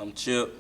I'm Chip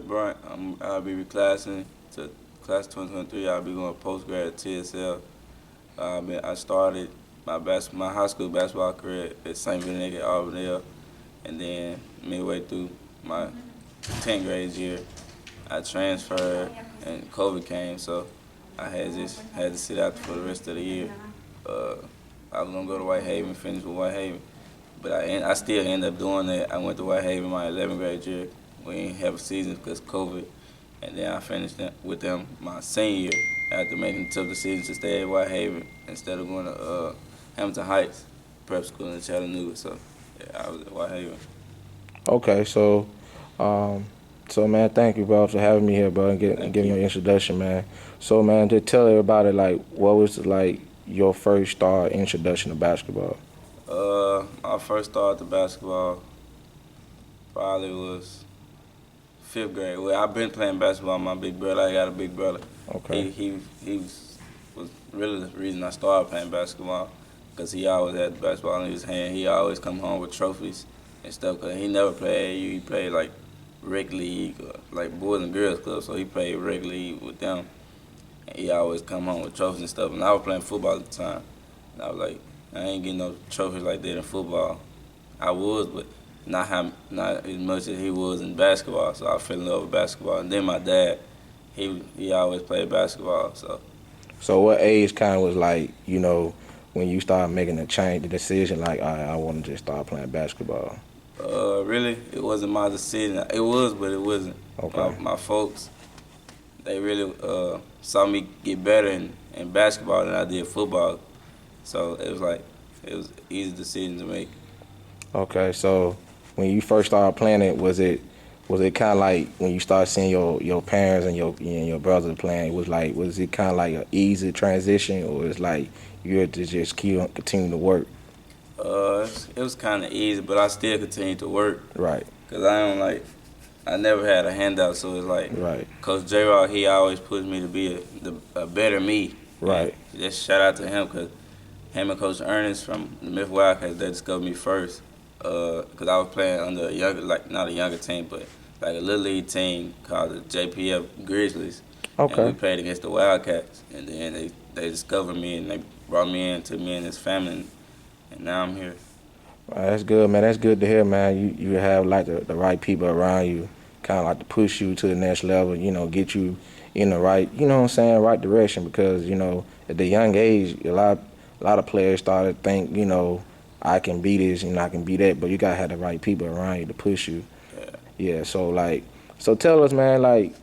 Brunt. I'll be reclassing to class 2023. I'll be going post-grad at TSL. I started my high school basketball career at St. Benedict at Auburndale, and then midway through my 10th grade year, I transferred, and COVID came, so I had to sit out for the rest of the year. Uh, I was gonna go to Whitehaven, finish with Whitehaven, but I still ended up doing that. I went to Whitehaven my 11th grade year. We didn't have a season because COVID, and then I finished with them my senior year after making the tough decision to stay at Whitehaven instead of going to Hamilton Heights prep school in Chattanooga. So yeah, I was at Whitehaven. Okay, um, so man, thank you, bro, for having me here, bro, and Thank giving me you. an introduction, man. So, man, to tell everybody, like, what was like your first star introduction to basketball? My first start to basketball probably was fifth grade. Well, I've been playing basketball with my big brother. I got a big brother. Okay, He was really the reason I started playing basketball because he always had the basketball in his hand. He always come home with trophies and stuff. Cause he never played AAU. He played like rec league, or like boys and girls club. So he played rec league with them. And he always come home with trophies and stuff. And I was playing football at the time. And I was like, I ain't getting no trophies like that in football. I was, but not as much as he was in basketball. So I fell in love with basketball. And then my dad, he always played basketball. So so what age kind of was like, when you started making the decision, like, all right, I want to just start playing basketball? really, it wasn't my decision. It was, but it wasn't. Okay. My folks, they really saw me get better in basketball than I did football. So it was an easy decision to make. Okay, so when you first started playing it, was it kind of like when you started seeing your parents and your brothers playing? Was it kind of like an easy transition, or it's like you had to just continue to work? It was kind of easy, but I still continued to work Right, because I never had a handout. So it's like right, Coach J. Rock, he always pushed me to be a better me. And right. just shout out to him because him and Coach Ernest from the Memphis Wildcats, they discovered me first. Because I was playing under a younger, like not a younger team, but like a little league team called the JPF Grizzlies, and we Okay. played against the Wildcats. And then they discovered me and they brought me in, took me and his family, and now I'm here. That's good, man. That's good to hear, man. You have like the right people around you, kind of like to push you to the next level. Get you in the right, what I'm saying, right direction. Because at the young age, a lot of players start to think, I can be this and I can be that, but you gotta have the right people around you to push you. Yeah. Yeah. So tell us, man, like,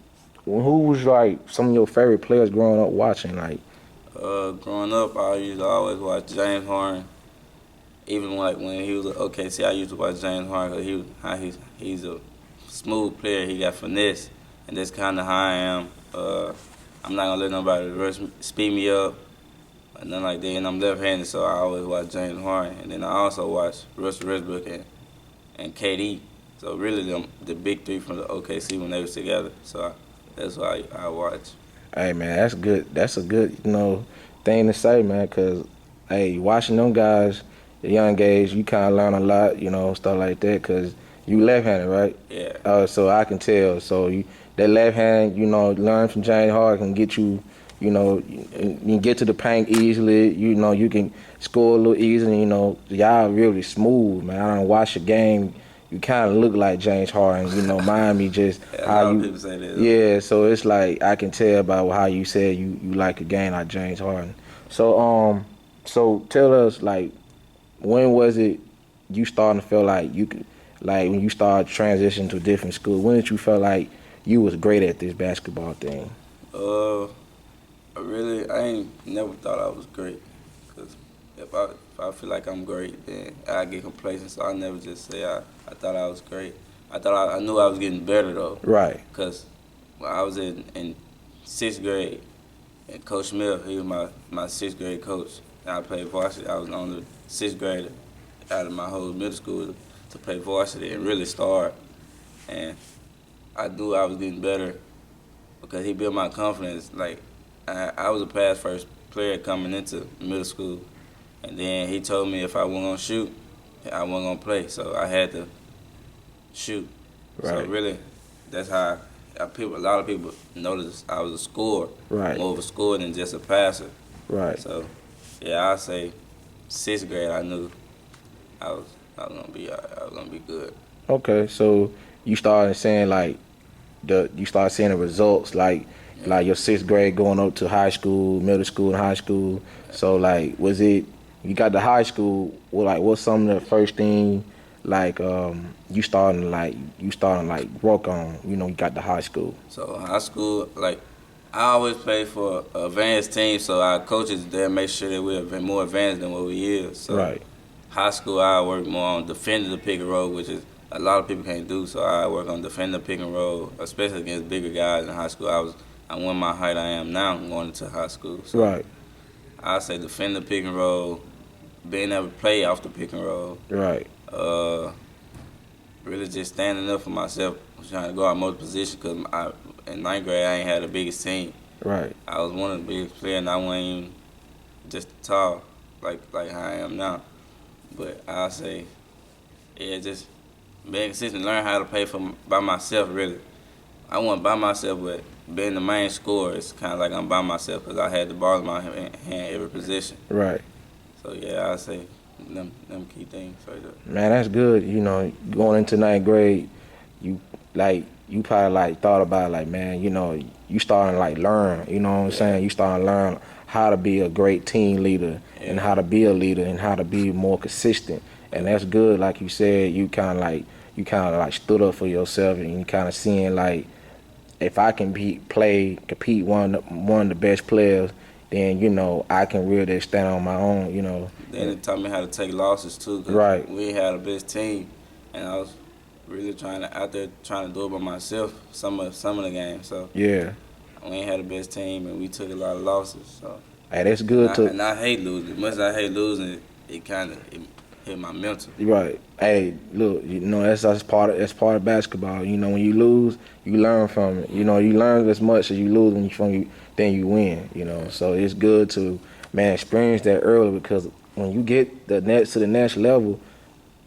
who was like some of your favorite players growing up watching, like? Growing up, I used to always watch James Harden. Even like when he was at OKC, I used to watch James Harden because he's a smooth player. He got finesse, and that's kind of how I am. I'm not gonna let nobody speed me up or nothing like that. And I'm left-handed, so I always watch James Harden. And then I also watch Russell Westbrook and KD. So really, the big three from the OKC when they was together. That's why I watch. Hey, man, that's good. That's a good, thing to say, man. Cause hey, watching them guys at young age, you kind of learn a lot, stuff like that. Cause you left-handed, right? Yeah, So I can tell. So that left hand, learn from James Harden can get you, you can get to the paint easily. You can score a little easily. Y'all really smooth, man. I don't watch the game. You kind of look like James Harden. Miami just yeah, a how lot of you. people say that. Yeah, so it's like I can tell by how you said you like a game like James Harden. So tell us, like, when was it you starting to feel like you could, like, when you started transitioning to a different school? When did you feel like you was great at this basketball thing? Uh, I ain't never thought I was great. Cause if I feel like I'm great, then I get complacent. So I never just say I thought I was great. I knew I was getting better though. Right. Cause when I was in sixth grade, and Coach Smith, he was my sixth grade coach. And I played varsity. I was the only sixth grader out of my whole middle school to play varsity and really start. And I knew I was getting better because he built my confidence. Like I was a pass first player coming into middle school, and then he told me if I wasn't gonna shoot, I wasn't gonna play. So I had to shoot, So Right. really, that's how a lot of people noticed I was a scorer, Right. more of a scorer than just a passer. Right. So yeah, I say sixth grade I knew I was I was gonna be good. Okay. So you started saying like you start seeing the results Yeah. like your sixth grade going up to high school, middle school, and high school. So like, was it you got to high school? Well, like, what's some of the first thing like you starting like work on? You know, you got to high school. So high school, like I always play for an advanced team, so our coaches there make sure that we're more advanced than what we is. So Right. high school, I work more on defending the pick and roll, which is a lot of people can't do. So I work on defending the pick and roll, especially against bigger guys in high school. I won my height I am now going into high school. So Right. I say defend the pick and roll, being able to play off the pick and roll. Right. Uh, really just standing up for myself, trying to go out most positions because in ninth grade I ain't had the biggest team. Right. I was one of the biggest players, and I wasn't even just tall like how I am now. But I say, yeah, just being consistent, learn how to play by myself. Really, I wasn't by myself, but being the main scorer, it's kind of like I'm by myself because I had the ball in my hand every position. Right. So yeah, I say them key things right there. Man, that's good. You know, going into ninth grade, you you probably like thought about like, man, you know, you starting to like learn. You know what I'm Yeah. saying? You starting to learn how to be a great team leader and Yeah. how to be a leader and how to be more consistent. And that's good. Like you said, you kind of like stood up for yourself and you kind of seeing like if I can compete one of the best players, then you know I can really stand on my own. You know. Then it taught me how to take losses too, because Right. we had a best team, and I was really out there trying to do it by myself some of the games. So Yeah. we ain't had the best team, and we took a lot of losses. So Hey, that's good to. and I hate losing. As much as I hate losing, it kind of hit my mental. Right. Hey, look, you know that's part of basketball. You know, when you lose, you learn from it. You know, you learn as much as you lose then you win. You know, so it's good to experience that early because when you get to the next level,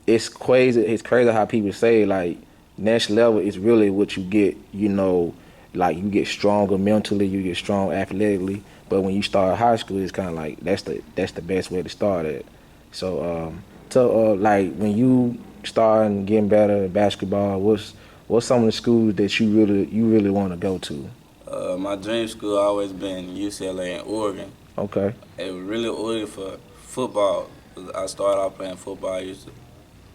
it's crazy. It's crazy how people say like next level is really what you get. You know, like you get stronger mentally, you get strong athletically. But when you start high school, it's kind of like that's the best way to start at. So like when you start getting better at basketball, what's some of the schools that you really want to go to? My dream school always been UCLA and Oregon. Okay. It was really Oregon for football. 'Cause I started off playing football.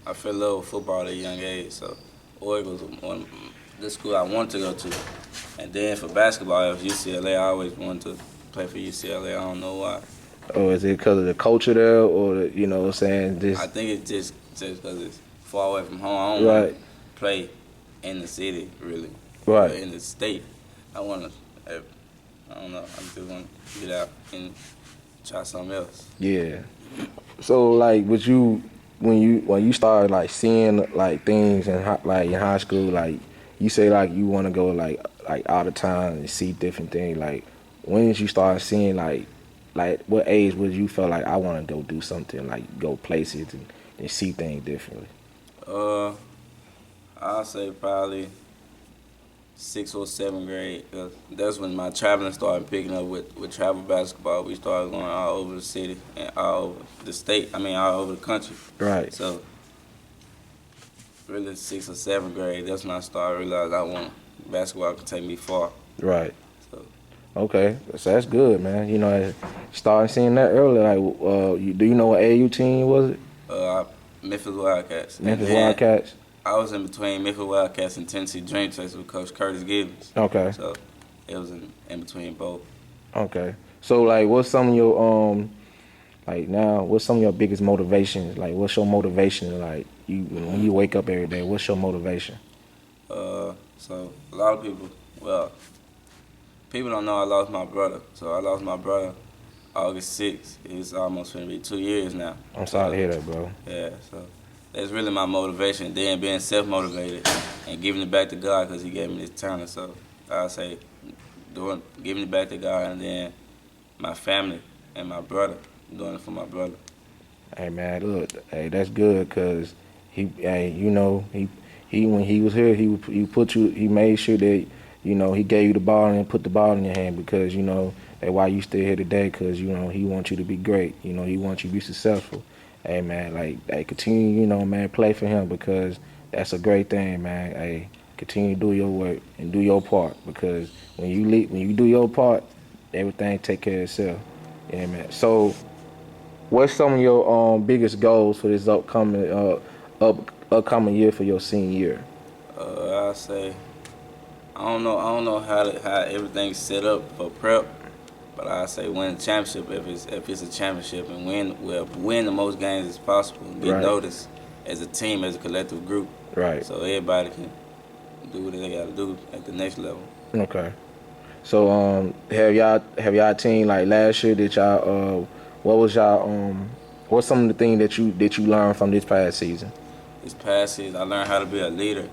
I fell in love with football at a young age, so Oregon was the school I wanted to go to. And then for basketball, it was UCLA. I always wanted to play for UCLA. I don't know why. Or is it because of the culture there, or you know what I'm saying? I think it's just because it's far away from home. I don't want Right. to play in the city, really. Right. Or in the state. I want to, I don't know. I just want to get out and try something else. Yeah. So like, would you when you started like seeing like things like in high school, like you say like you want to go like out of town and see different things. Like when did you start seeing like what age would you feel like I want to go do something like go places and see things differently? Uh, I'll say probably sixth or seventh grade. 'Cause that's when my traveling started picking up with travel basketball. We started going all over the city and all over the state. I mean, all over the country. Right. So really, sixth or seventh grade. That's when I started realizing I want basketball can take me far. Right. So Okay. So that's good, man. You know, starting seeing that early. Like, do you know what AAU team was it? Memphis Wildcats. Memphis And then Wildcats. I was in between Memphis Wildcats and Tennessee Dream Chasers with Coach Curtis Gibbons. Okay. So it was in between both. Okay. So like, what's some of your like now? What's some of your biggest motivations? Like, what's your motivation? Like, you when you wake up every day, what's your motivation? So a lot of people don't know I lost my brother. So I lost my brother August 6th. It's almost going to be 2 years now. I'm sorry to hear that, bro. Yeah, so that's really my motivation. Then being self-motivated and giving it back to God because He gave me this talent. So I say, giving it back to God, and then my family and my brother, doing it for my brother. Hey man, look, hey, that's good, cause he when he was here, he made sure that he gave you the ball and put the ball in your hand because that's why you still here today because he wants you to be great. He wants you to be successful. Hey man, like continue, man, play for him because that's a great thing, man. Hey, continue to do your work and do your part because when you do your part, everything take care of itself. Yeah, man. So, what's some of your biggest goals for this upcoming year for your senior year? I say I don't know how everything's set up for prep, but I say win a championship if it's a championship and win the most games as possible and get Right, noticed as a team, as a collective group, right. so everybody can do what they got to do at the next level. Okay. So have y'all team like last year? Did y'all what was y'all what's some of the things that you learned from this past season? This past season, I learned how to be a leader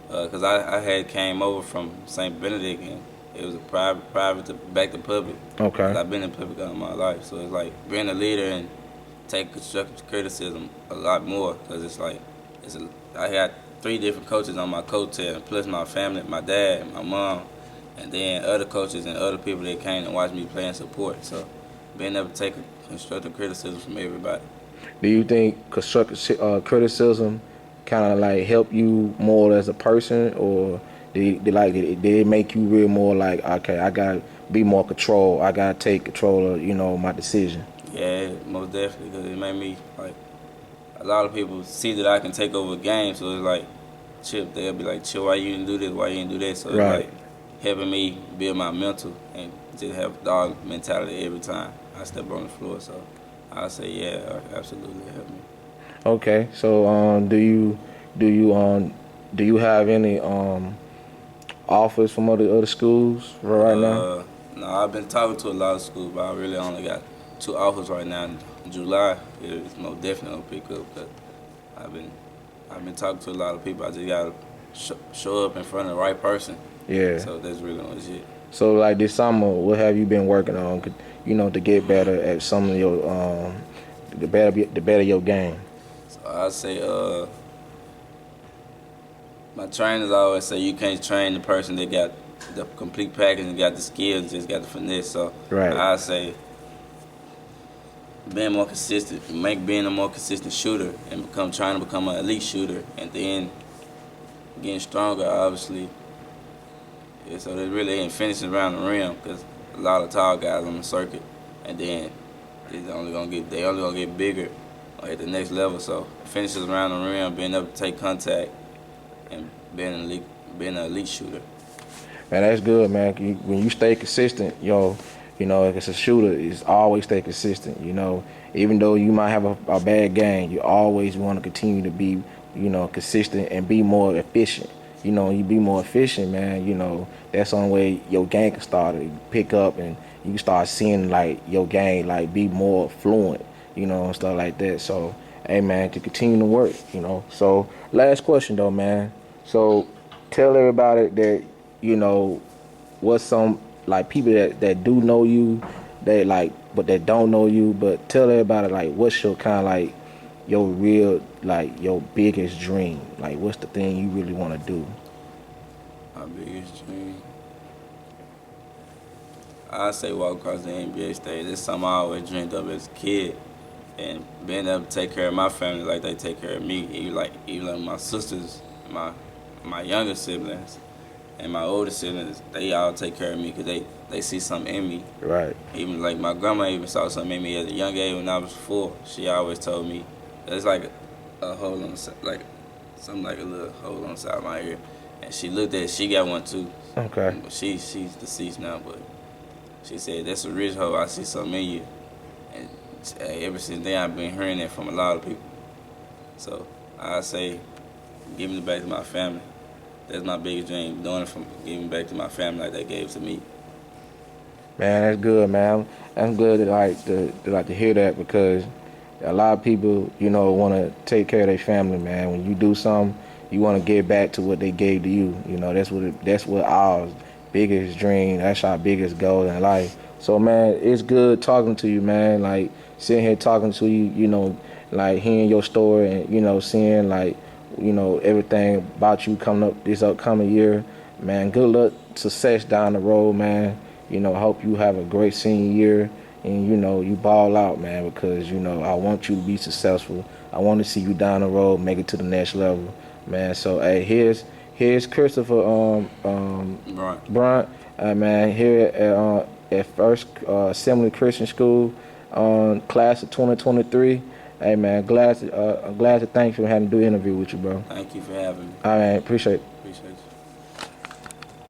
because I had came over from St. Benedict and it was a private to back to public. Okay. 'Cause I've been in public all my life, so it's like being a leader and take constructive criticism a lot more because it's like I had three different coaches on my coattail, plus my family, my dad, my mom, and then other coaches and other people that came and watched me play and support. So being able to take constructive criticism from everybody. Do you think constructive criticism kind of like help you more as a person, or did it make you real more like okay, I gotta be more control, I gotta take control of my decision? Yeah, most definitely, because it made me like a lot of people see that I can take over a game, so it's like Chip, they'll be like, Chip, why you didn't do this, why you didn't do that? So it's Right. like helping me build my mental and just have dog mentality every time I step on the floor. So I say, yeah, absolutely help me. Okay. So do you have any offers from other schools for right now? No, I've been talking to a lot of schools, but I really only got two offers right now. In July, it's most definitely gonna pick up because I've been I've been talking to a lot of people. I just gotta show up in front of the right person. Yeah. So that's really on shit. So like this summer, what have you been working on? To get better at some of your the better your game. So I say, my trainers always say you can't train the person that got the complete package and got the skills, just got the finesse. So Right. I say being more consistent, being a more consistent shooter, and trying to become an elite shooter, and then getting stronger. Obviously, yeah, so they really ain't finishing around the rim because a lot of tall guys on the circuit, and then they only gonna get bigger at the next level. So finishes around the rim, being able to take contact, and being an elite shooter. Man, that's good, man. When you stay consistent, if it's a shooter, it's always stay consistent. Even though you might have a bad game, you always want to continue to be, consistent and be more efficient. You be more efficient, man. That's the only way your game can start to pick up and you can start seeing like your game like be more fluent, and stuff like that. So, hey, man, to continue to work. So, last question though, man. So, tell everybody that what's some like people that do know you, they like but that don't know you, but tell everybody like what's your kind of like your real like your biggest dream, like what's the thing you really want to do? My biggest dream, I say walk across the NBA stage. It's something I always dreamed of as a kid, and being able to take care of my family like they take care of me. Even like my sisters, my younger siblings, and my older siblings, they all take care of me because they see something in me. Right. Even like my grandma even saw something in me at a young age when I was 4. She always told me it's like a hole on the side, like something like a little hole on the side of my ear. And she looked at it, she got one too. Okay. She's deceased now, but she said that's a rich hole. I see something in you. And ever since then, I've been hearing that from a lot of people. So I say giving it back to my family. That's my biggest dream, doing it from giving back to my family like they gave to me. Man, that's good, man. That's good to hear that because a lot of people, want to take care of their family, man. When you do something, you want to give back to what they gave to you. That's what our biggest dream. That's our biggest goal in life. So, man, it's good talking to you, man. Like sitting here talking to you, like hearing your story and seeing like you know, everything about you coming up this upcoming year. Man, good luck, success down the road, man. You know, hope you have a great senior year and, you know, you ball out, man, because, you know, I want you to be successful. I want to see you down the road, make it to the next level, man. So, hey, here's Christopher Brunt. Brunt, man, here at First Assembly Christian School, class of 2023. Hey, man, glad to thank you for having to do an interview with you, bro. Thank you for having me. All right, appreciate it. Appreciate you.